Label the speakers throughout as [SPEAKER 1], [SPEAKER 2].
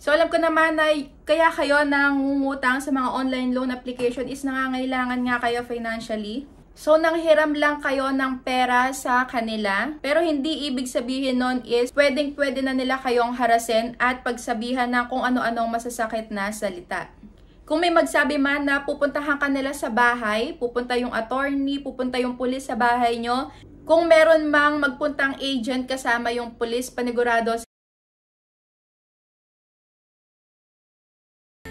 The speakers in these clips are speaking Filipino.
[SPEAKER 1] So alam ko naman na kaya kayo nangungutang sa mga online loan application is nangangailangan nga kayo financially. So nanghiram lang kayo ng pera sa kanila, pero hindi ibig sabihin nun is pwede na nila kayong harasin at pagsabihan ng kung ano-anong masasakit na salita. Kung may magsabi man na pupuntahan ka nila sa bahay, pupunta yung attorney, pupunta yung pulis sa bahay nyo, kung meron mang magpuntang agent kasama yung pulis, panigurado.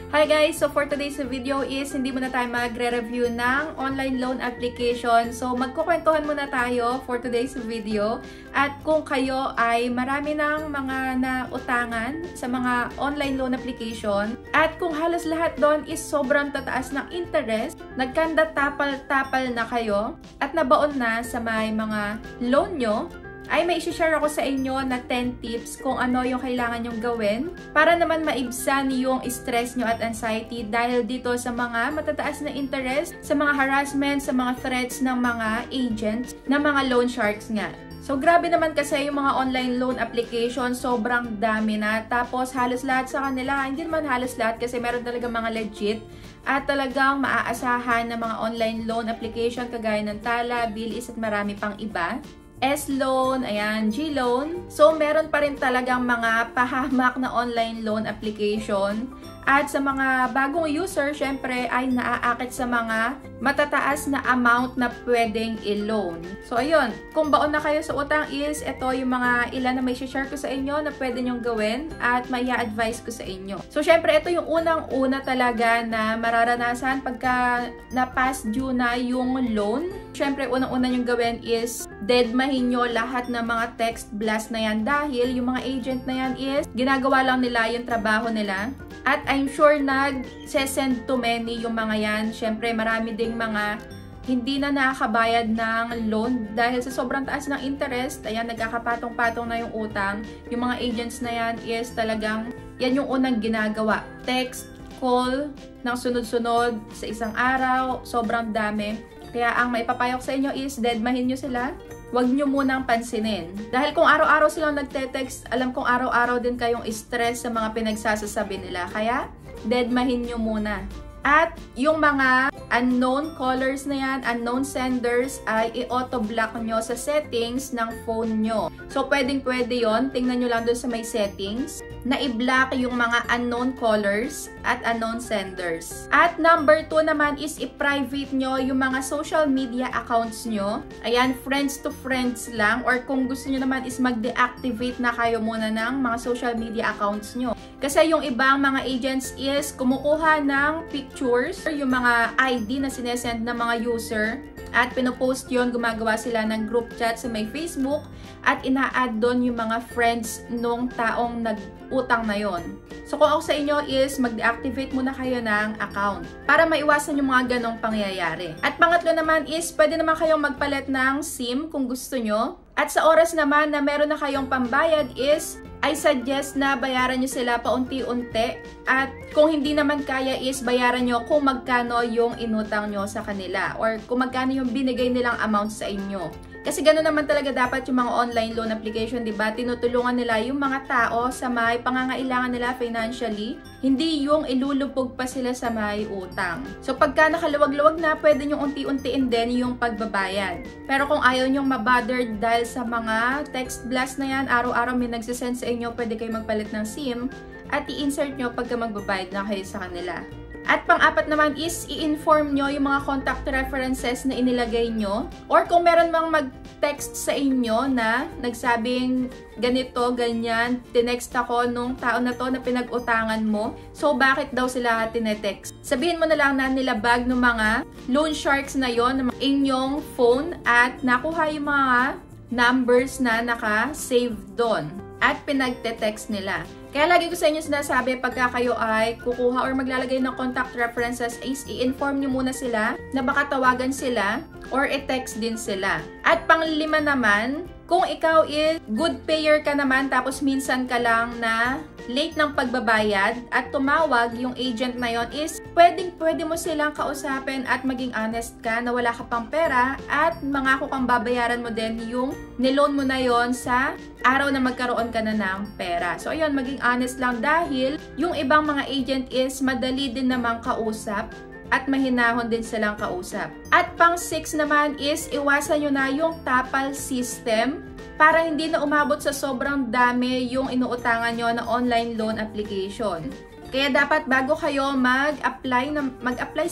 [SPEAKER 1] Hi guys! So for today's video is hindi muna tayo magre-review ng online loan application. So magkukwentuhan muna tayo for today's video. At kung kayo ay marami ng mga nautangan sa mga online loan application at kung halos lahat doon is sobrang tataas ng interest, nagkanda tapal-tapal na kayo at nabaon na sa may mga loan nyo, ay may isi-share ako sa inyo na 10 tips kung ano yung kailangan nyong gawin para naman maibsan yung stress nyo at anxiety dahil dito sa mga matataas na interest, sa mga harassment, sa mga threats ng mga agents, ng mga loan sharks nga. So grabe naman kasi yung mga online loan application, sobrang dami na. Tapos halos lahat sa kanila, hindi naman halos lahat kasi meron talaga mga legit at talagang maaasahan ng mga online loan application kagaya ng Tala, Bilis at marami pang iba. S-Loan, ayan, G-Loan. So, meron pa rin talagang mga pahamak na online loan application. At sa mga bagong user, syempre, ay naaakit sa mga matataas na amount na pwedeng i-loan. So, ayun. Kung baon na kayo sa utang is, ito yung mga ilan na may share ko sa inyo na pwede nyong gawin at may advice ko sa inyo. So, syempre, ito yung unang-una talaga na mararanasan pagka na-pass due na yung loan. Syempre, unang-una nyong gawin is deadmahin nyo lahat ng mga text blast na yan dahil yung mga agent na yan is ginagawa lang nila yung trabaho nila. At I'm sure nag-send to many yung mga yan. Syempre, marami ding mga hindi na nakakabayad ng loan dahil sa sobrang taas ng interest. Ayan, nagkakapatong-patong na yung utang. Yung mga agents na yan is talagang, yan yung unang ginagawa. Text, call, ng sunod-sunod sa isang araw. Sobrang dami. Kaya ang maipapayo ko sa inyo is deadmahin nyo sila. Huwag nyo munang pansinin. Dahil kung araw-araw silang nagte-text, alam kong araw-araw din kayong stress sa mga pinagsasasabi nila. Kaya, deadmahin nyo muna. At yung mga unknown callers na yan, unknown senders, ay i-auto-block nyo sa settings ng phone nyo. So, pwedeng-pwede yon. Tingnan nyo lang doon sa may settings na i-block yung mga unknown callers at unknown senders. At number 2 naman is i-private nyo yung mga social media accounts nyo. Ayan, friends to friends lang. Or kung gusto nyo naman is mag-deactivate na kayo muna ng mga social media accounts nyo. Kasi yung ibang mga agents is kumukuha ng pictures, yung mga ID na sinesend ng mga user at pinopost yon, gumagawa sila ng group chat sa may Facebook at ina-add doon yung mga friends nung taong nag-utang na yon. So kung ako sa inyo is mag-deactivate muna kayo ng account para maiwasan yung mga ganong pangyayari. At pangatlo naman is pwede naman kayong magpalit ng SIM kung gusto nyo. At sa oras naman na meron na kayong pambayad is I suggest na bayaran nyo sila paunti-unti at kung hindi naman kaya is bayaran nyo kung magkano yung inutang nyo sa kanila or kung magkano yung binigay nilang amount sa inyo. Kasi gano'n naman talaga dapat yung mga online loan application, diba? Tinutulungan nila yung mga tao sa may pangangailangan nila financially, hindi yung ilulubog pa sila sa may utang. So pagka nakaluwag-luwag na, pwede nyo unti-untiin din yung pagbabayad. Pero kung ayaw nyong mabothered dahil sa mga text blast na yan, araw-araw may nagsisend sa inyo, pwede kayo magpalit ng SIM at i-insert nyo pagka magbabayad na kayo sa kanila. At pang-apat naman is i-inform nyo yung mga contact references na inilagay nyo. Or kung meron mang mag-text sa inyo na nagsabing ganito, ganyan, tinext ako nung tao na to na pinag-utangan mo. So, bakit daw sila tinetext? Sabihin mo na lang na nilabag ng mga loan sharks na yon ng inyong phone at nakuha yung mga numbers na naka-save doon at pinagte-text nila. Kaya lagi ko sa inyo sinasabi pagka kayo ay kukuha or maglalagay ng contact references is i-inform nyo muna sila na baka tawagan sila or i-text din sila. At pang-5 naman, kung ikaw is good payer ka naman tapos minsan ka lang na late ng pagbabayad at tumawag yung agent na yon, is pwede mo silang kausapin at maging honest ka na wala ka pang pera at mangako kang babayaran mo din yung niloan mo na yon sa araw na magkaroon ka na ng pera. So ayun, maging honest lang dahil yung ibang mga agent is madali din namang kausap at mahinahon din silang kausap. At pang-6 naman is iwasan nyo na yung tapal system para hindi na umabot sa sobrang dami yung inuutangan nyo na online loan application. Kaya dapat bago kayo mag-apply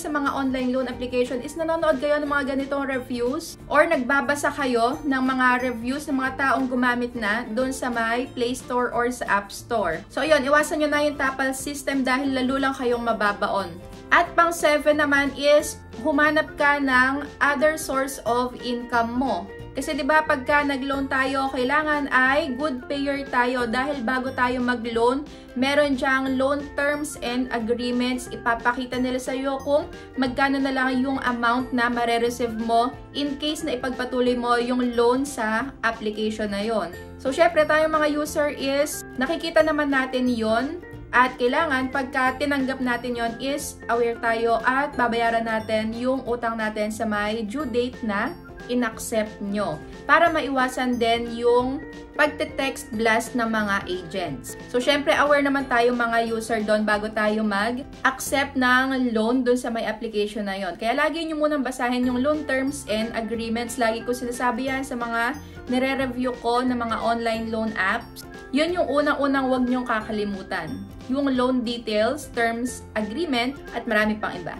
[SPEAKER 1] sa mga online loan application is nanonood kayo ng mga ganitong reviews or nagbabasa kayo ng mga reviews ng mga taong gumamit na doon sa may Play Store or sa App Store. So ayun, iwasan nyo na yung tapal system dahil lalo lang kayong mababaon. At pang-7 naman is humanap ka ng other source of income mo. Kasi 'di ba pagka nag-loan tayo, kailangan ay good payer tayo dahil bago tayo mag-loan, meron diyang loan terms and agreements. Ipapakita nila sa iyo kung magkano na lang yung amount na mare-receive mo in case na ipagpatuloy mo yung loan sa application na yon. So syempre tayong mga user is nakikita naman natin yon. At kailangan pagka tinanggap natin yon is aware tayo at babayaran natin yung utang natin sa may due date na in-accept nyo. Para maiwasan din yung pagte-text blast ng mga agents. So syempre aware naman tayo mga user doon bago tayo mag-accept ng loan doon sa may application na yon. Kaya lagi nyo munang basahin yung loan terms and agreements. Lagi ko sinasabi yan sa mga nire-review ko ng mga online loan apps. Yun yung unang-unang wag nyong kakalimutan. Yung loan details, terms, agreement, at marami pang iba.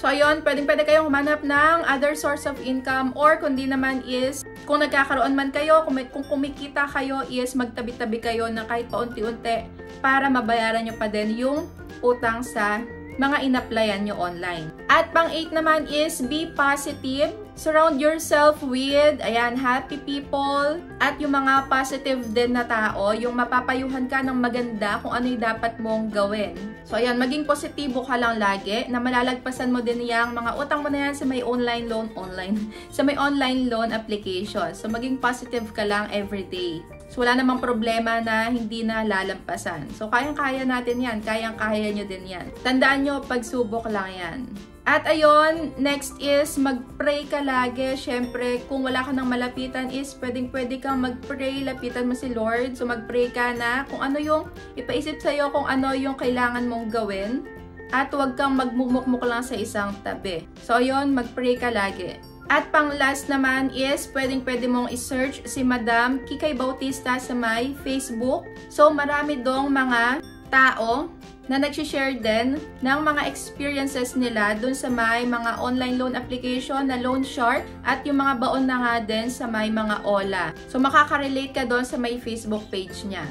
[SPEAKER 1] So ayun, pwede kayong humanap ng other source of income or kundi naman is kung nagkakaroon man kayo, kung kumikita kayo is magtabi-tabi kayo na kahit paunti-unti para mabayaran nyo pa din yung utang sa mga in-applyan nyo online. At pang-8 naman is be positive. Surround yourself with, happy people at yung mga positive din na tao, yung mapapayuhan ka ng maganda kung ano yung dapat mong gawin. So ayan, maging positibo ka lang lagi na malalagpasan mo din yung mga utang mo na yan sa may online loan application. So maging positive ka lang everyday. So wala namang problema na hindi na lalampasan. So kayang-kaya natin yan, kayang-kaya nyo din yan. Tandaan nyo, pagsubok lang yan. At ayun, next is mag-pray ka lagi. Syempre, kung wala ka nang malapitan is pwede kang mag-pray, lapitan mo si Lord. So mag-pray ka na kung ano yung ipaisip sa'yo, kung ano yung kailangan mong gawin. At huwag kang magmumukmuk lang sa isang tabi. So ayun, mag-pray ka lagi. At pang-last naman is pwede mong i-search si Madam Kikay Bautista sa may Facebook. So marami dong mga tao na nag-share din ng mga experiences nila dun sa may mga online loan application na Loan Shark at yung mga baon na nga din sa may mga OLA. So makaka-relate ka dun sa may Facebook page niya.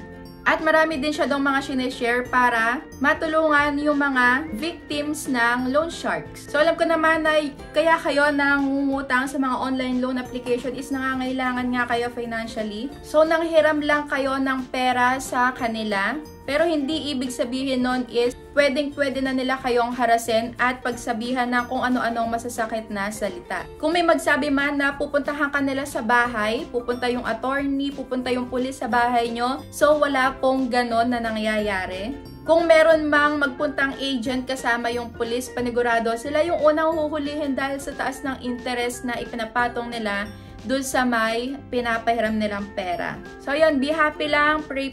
[SPEAKER 1] At marami din siya dong mga sineshare para matulungan yung mga victims ng loan sharks. So alam ko naman na kaya kayo nangungutang sa mga online loan application is nangangailangan nga kayo financially. So nanghiram lang kayo ng pera sa kanila. Pero hindi ibig sabihin nun is pwede na nila kayong harasin at pagsabihan ng kung ano-anong masasakit na salita. Kung may magsabi man na pupuntahan ka nila sa bahay, pupunta yung attorney, pupunta yung pulis sa bahay nyo, so wala pong ganon na nangyayari. Kung meron mang magpuntang agent kasama yung pulis, panigurado sila yung unang huhulihin dahil sa taas ng interest na ipinapatong nila dun sa may pinapahiram nilang pera. So yun, be happy lang, pray,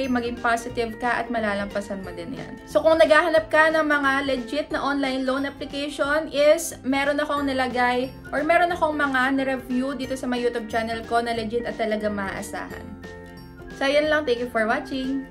[SPEAKER 1] maging positive ka at malalampasan mo din yan. So kung naghahanap ka ng mga legit na online loan application is meron akong nilagay or meron akong mga nireview dito sa my YouTube channel ko na legit at talaga maaasahan. So yun lang, thank you for watching!